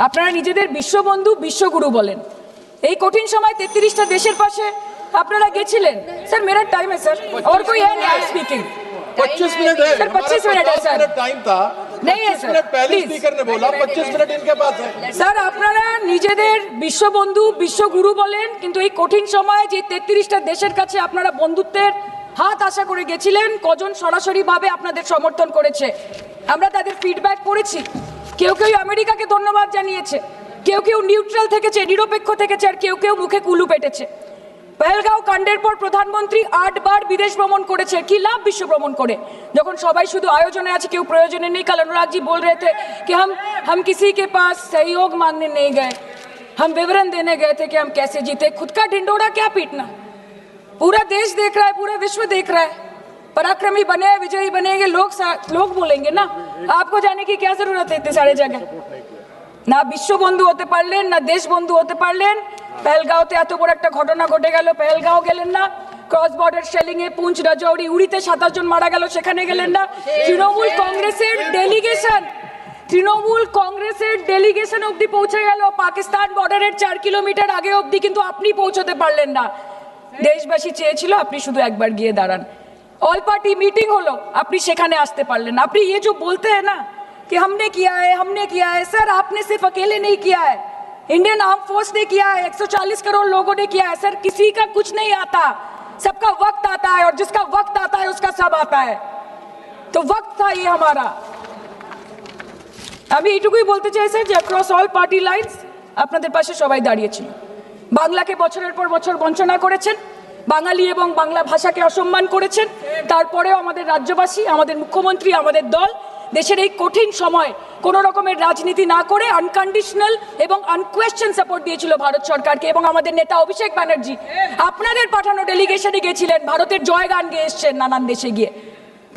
আপনারা নিজেদের বিশ্ববন্ধু বিশ্বগুরু বলেন। এই কঠিন সময় 33টা দেশের পাশে আপনারা গেছিলেন। স্যার मेरा टाइम है सर और कोई है नहीं स्पीकिंग। 25 मिनट है सर 25 मिनट है सर टाइम था नहीं है सर पहले स्पीकर ने बोला 25 मिनट इनके पास है স্যার আপনারা নিজেদের বিশ্ববন্ধু বিশ্বগুরু বলেন, কিন্তু এই কঠিন সময় যে 33টা দেশের কাছে আপনারা বন্ধুত্বের হাত আশা করে গেছিলেন, কজন সরাসরিভাবে আপনাদের সমর্থন করেছে আমরা তাদের ফিডব্যাক পড়েছি। কেউ কেউ আমেরিকাকে ধন্যবাদ জানিয়েছে, কেউ কেউ নিউট্রাল থেকেছে, নিরপেক্ষ থেকেছে, আর কেউ কেউ মুখে কুলু পেটেছে। পহেলগাঁও কাণ্ডের পর প্রধানমন্ত্রী 8 বার বিদেশ ভ্রমণ করেছে। কি লাভ বিশ্ব ভ্রমণ করে যখন সবাই শুধু আয়োজনে আছে, কেউ প্রয়োজনে নেই। कल अनुराग जी बोल रहे थे कि हम किसी के पास सहयोग मांगने नहीं गए, हम विवरण देने गए थे कि हम कैसे जीते। खुद का ढिंडोरा क्या पीटना, पूरा देश देख रहा है, पूरा विश्व देख रहा है। पराक्रमी बने, विजयी बनेंगे लोग बोलेंगे ना, आपको जाने की क्या जरूरत है इतने सारे जगह। না বিশ্ববন্ধু হতে পারলেন, না দেশবন্ধু হতে পারলেন। পেহেলগাঁওতে এত বড় একটা ঘটনা ঘটে গেল, পেহেলগাঁও গেলেন না। ক্রস বর্ডার শেলিং এ পুঞ্চ রাজৌরি উড়িতে 27 জন মারা গেল, সেখানে গেলেন না। তৃণমূল কংগ্রেসের ডেলিগেশন অবধি পৌঁছে গেল পাকিস্তান বর্ডারের 4 কিলোমিটার আগে অবধি, কিন্তু আপনি পৌঁছতে পারলেন না। দেশবাসী চেয়েছিল আপনি শুধু একবার গিয়ে দাঁড়ান। অল পার্টি মিটিং হলো, আপনি সেখানে আসতে পারলেন না। আপনি ये जो बोलते हैं ना कि हमने किया है, सर आपने सिर्फ अकेले नहीं किया है, इंडियन आर्म फोर्स ने किया है, 140 करोड़ लोगों ने किया है। सर किसी का कुछ नहीं आता, सबका वक्त आता है, और जिसका वक्त आता है उसका सब आता है। तो वक्त था ये हमारा। আমি এটুকুই বলতে চাই স্যার যে অ্যাক্রস অল পার্টি লাইনস আপনাদের পাশে সবাই দাঁড়িয়েছিল। বাংলাকে বছরের পর বছর বঞ্চনা করেছেন, বাঙালি এবং বাংলা ভাষাকে অসম্মান করেছেন, তারপরেও আমাদের রাজ্যবাসী, আমাদের মুখ্যমন্ত্রী, আমাদের দল দেশের এই কঠিন সময় কোনো রকমের রাজনীতি না করে আনকন্ডিশনাল এবং আনকোয়েশ্চন সাপোর্ট দিয়েছিল ভারত সরকারকে। এবং আমাদের নেতা অভিষেক ব্যানার্জি আপনাদের পাঠানো ডেলিগেশনে গেছিলেন, ভারতের জয়গান গেয়ে এসছেন, নানান দেশে গিয়ে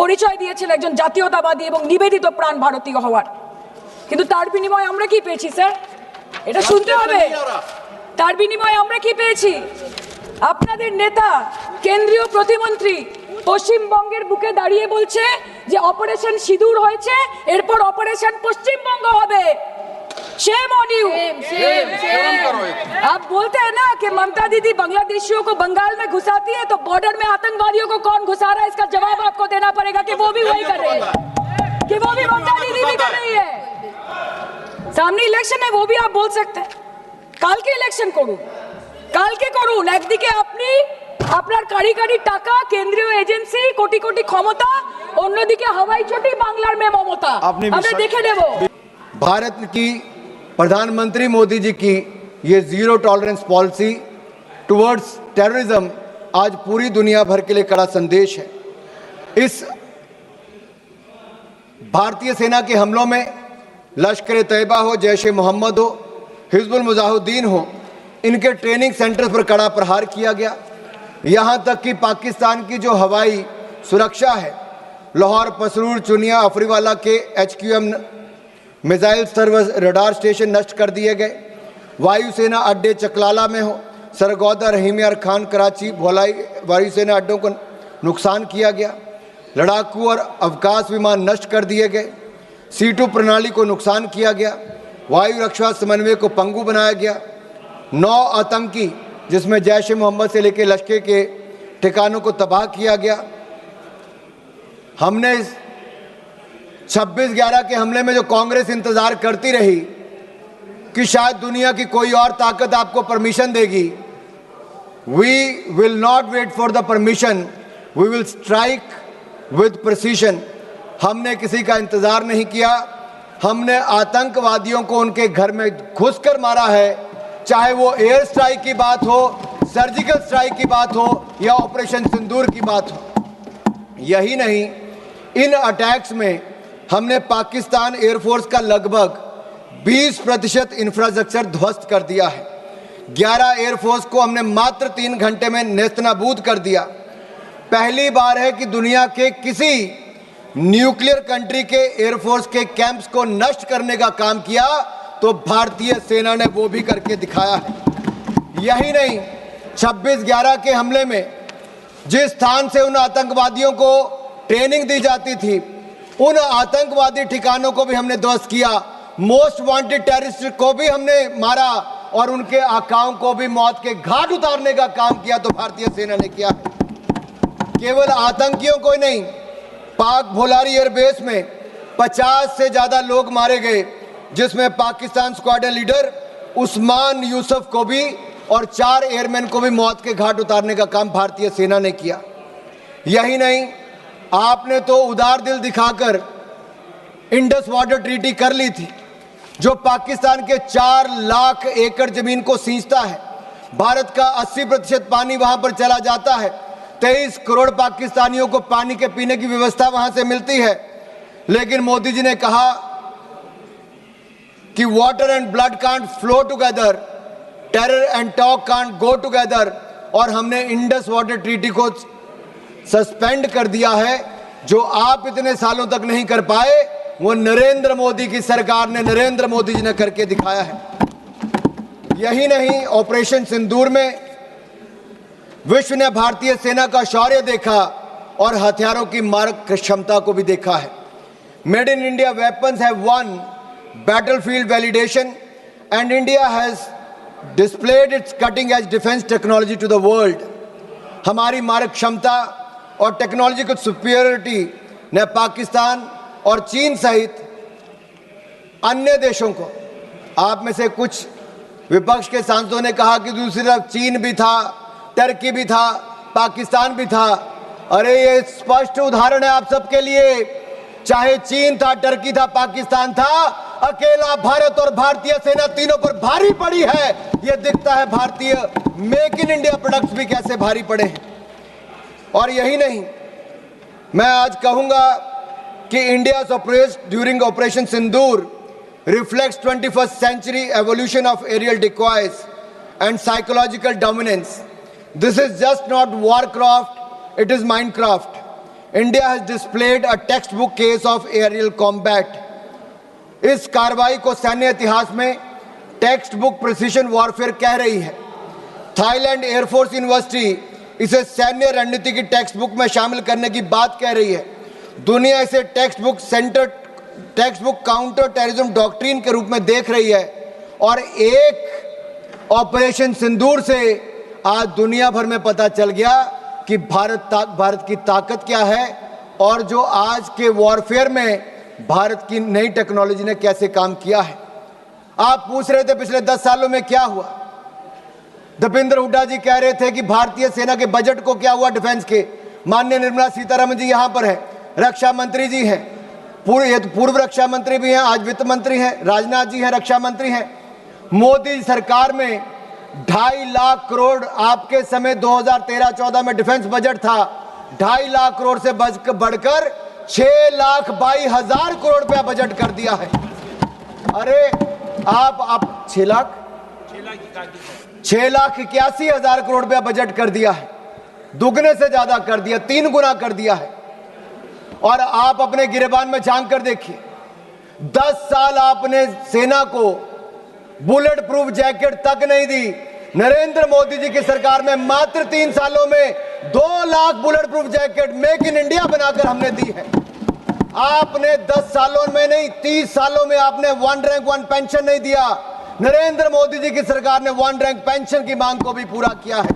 পরিচয় দিয়েছেন একজন জাতীয়তাবাদী এবং নিবেদিত প্রাণ ভারতীয় হওয়ার। কিন্তু তার বিনিময়ে আমরা কি পেয়েছি স্যার, এটা শুনতে হবে। তার বিনিময়ে আমরা কি পেয়েছি? আপনাদের নেতা কেন্দ্রীয় প্রতিমন্ত্রী পশ্চিমবঙ্গের বুকে দাঁড়িয়ে বলছে যে অপারেশন সিঁদুর হয়েছে, এরপর অপারেশন পশ্চিমবঙ্গ হবে। Shame on you. आप बोलते हैं ना कि ममता दीदी बांग्लादेशियों को बंगाल में घुसाती है, तो बॉर्डर में आतंकवादियों को कौन घुसा रहा है, इसका जवाब आपको देना पड़ेगा कि वो भी वही कर रहे हैं, कि वो भी ममता दीदी भी कर रही है। सामने इलेक्शन है, वो भी आप बोल सकते हैं। কালকে ইলেকশন করুন, কালকে করুন। একদিকে আপনি আপনার কারিগরি টাকা, কেন্দ্রীয় এজেন্সি, কোটি কোটি ক্ষমতা, অন্যদিকে হাওয়াই চটি বাংলার মে মমতা। আমরা দেখে নেব। भारत की प्रधानमंत्री मोदी जी की ये zero tolerance policy towards terrorism आज पूरी दुनिया भर के लिए कड़ा संदेश है। इस भारतीय सेना के हमलों में लश्कर तैयबा हो, जैश ए मोहम्मद हो, हिजबुल मुजाहिदीन हो, इनके ट्रेनिंग सेंटर पर कड़ा प्रहार किया गया। यहाँ तक कि पाकिस्तान की जो हवाई सुरक्षा है, लाहौर, पसरूर, चुनिया, अफरीवाला के HQM missile service radar station नष्ट कर दिए गए। वायुसेना अड्डे चकलाला में हो, सरगोदा, रहीम यार खान, कराची, भोलाई वायुसेना अड्डों को नुकसान किया गया। लड़ाकू और अवकाश विमान नष्ट कर दिए गए। C2 प्रणाली को नुकसान किया गया। वायु रक्षा समन्वय को पंगु बनाया गया। 9 आतंकी जिसमें जैश ए मोहम्मद से लेकर लश्कर के ठिकानों को तबाह किया गया। हमने 26/11 के हमले में जो कांग्रेस इंतजार करती रही कि शायद दुनिया की कोई और ताकत आपको परमिशन देगी, we will not wait for the permission, we will strike with precision. हमने किसी का इंतजार नहीं किया, हमने आतंकवादियों को उनके घर में घुसकर मारा है, चाहे वो एयर स्ट्राइक की बात हो, सर्जिकल स्ट्राइक की बात हो या ऑपरेशन सिंदूर की बात हो। यही नहीं, इन अटैक्स में हमने पाकिस्तान एयरफोर्स का लगभग 20% इंफ्रास्ट्रक्चर ध्वस्त कर दिया है। 11 एयरफोर्स को हमने मात्र 3 घंटे में नेस्तनाबूद कर दिया। पहली बार है कि दुनिया के किसी न्यूक्लियर कंट्री के एयरफोर्स के कैंप्स को नष्ट करने का काम किया, तो भारतीय सेना ने वो भी करके दिखाया है। यही नहीं, 26/11 के हमले में जिस स्थान से उन आतंकवादियों को ट्रेनिंग दी जाती थी, उन आतंकवादी ठिकानों को भी हमने ध्वस्त किया। मोस्ट वांटेड टेररिस्ट को भी हमने मारा और उनके आकाओं को भी मौत के घाट उतारने का काम किया तो भारतीय सेना ने किया। केवल आतंकियों को ही नहीं, पाक भोलारी एयरबेस में 50 से ज्यादा लोग मारे गए, जिसमें पाकिस्तान स्क्वाड्रन लीडर उस्मान यूसुफ को भी और 4 एयरमैन को भी मौत के घाट उतारने का काम भारतीय सेना ने किया। यही नहीं, आपने तो उदार दिल दिखाकर इंडस वाटर ट्रीटी कर ली थी, जो पाकिस्तान के 4 लाख एकड़ जमीन को सींचता है। भारत का 80% पानी वहां पर चला जाता है। 23 करोड़ पाकिस्तानियों को पानी के पीने की व्यवस्था वहां से मिलती है। लेकिन मोदी जी ने कहा कि water and blood can't flow together, terror and talk can't go together, और हमने इंडस वाटर ट्रीटी को सस्पेंड कर दिया है। जो आप इतने सालों तक नहीं कर पाए, वो नरेंद्र मोदी की सरकार ने, नरेंद्र मोदी जी ने करके दिखाया है। यही नहीं, ऑपरेशन सिंदूर में विश्व ने भारतीय सेना का शौर्य देखा और हथियारों की मारक क्षमता को भी देखा है। Made in India weapons have one battlefield validation and India has displayed its cutting edge defense technology to the world. हमारी मारक क्षमता और टेक्नोलॉजिकल सुपीरियरिटी ने पाकिस्तान और चीन सहित अन्य देशों को, आप में से कुछ विपक्ष के सांसदों ने कहा कि दूसरी तरफ चीन भी था, टर्की भी था, पाकिस्तान भी था। अरे ये स्पष्ट उदाहरण है आप सबके लिए, चाहे चीन था, टर्की था, पाकिस्तान था, अकेला भारत और भारतीय सेना तीनों पर भारी पड़ी है। यह दिखता है भारतीय मेक इन इंडिया प्रोडक्ट्स भी कैसे भारी पड़े हैं। और यही नहीं, मैं आज कहूंगा कि India's operation during operation Sindoor reflects 21st century evolution of aerial decoys and psychological dominance. This is just not warcraft, it is Minecraft. India has displayed a textbook case of aerial combat. इस कार्रवाई को सैन्य इतिहास में text book precision warfare कह रही है। Thailand air force university इसे सैन्य रणनीति की टेक्स्ट बुक में शामिल करने की बात कह रही है। दुनिया इसे text book counter terrorism doctrine के रूप में देख रही है। और एक ऑपरेशन सिंदूर से आज दुनिया भर में पता चल गया कि भारत की ताकत क्या है और जो आज के वॉरफेयर में भारत की नई टेक्नोलॉजी ने कैसे काम किया है। आप पूछ रहे थे पिछले 10 सालों में क्या हुआ। दीपेंद्र हुड्डा जी कह रहे थे कि भारतीय सेना के बजट को क्या हुआ डिफेंस के। माननीय निर्मला सीतारमण जी यहां पर है, रक्षा मंत्री जी हैं, पूर्व रक्षा मंत्री भी हैं, आज वित्त मंत्री हैं, राजनाथ जी हैं, रक्षा मंत्री हैं। मोदी सरकार में 2.5 लाख करोड़, आपके समय 2013-14 में डिफेंस बजट था, 2.5 लाख करोड़ से बढ़कर 6,22,000 करोड़ रुपया बजट कर दिया है। अरे आप 6,81,000 करोड़ रुपया बजट कर दिया है, दुगने से ज्यादा कर दिया, 3 गुना कर दिया है। और आप अपने गिरेबान में झांक कर देखिए, 10 साल आपने सेना को बुलेट प्रूफ जैकेट तक नहीं दी। नरेंद्र मोदी जी की सरकार में मात्र 3 सालों में 2 lakh bullet proof jacket make in India बनाकर हमने दी है। आपने 10 सालों में नहीं, 30 सालों में आपने 1 रैंक 1 पेंशन नहीं दिया। नरेंद्र मोदी जी की सरकार ने 1 रैंक पेंशन की मांग को भी पूरा किया है।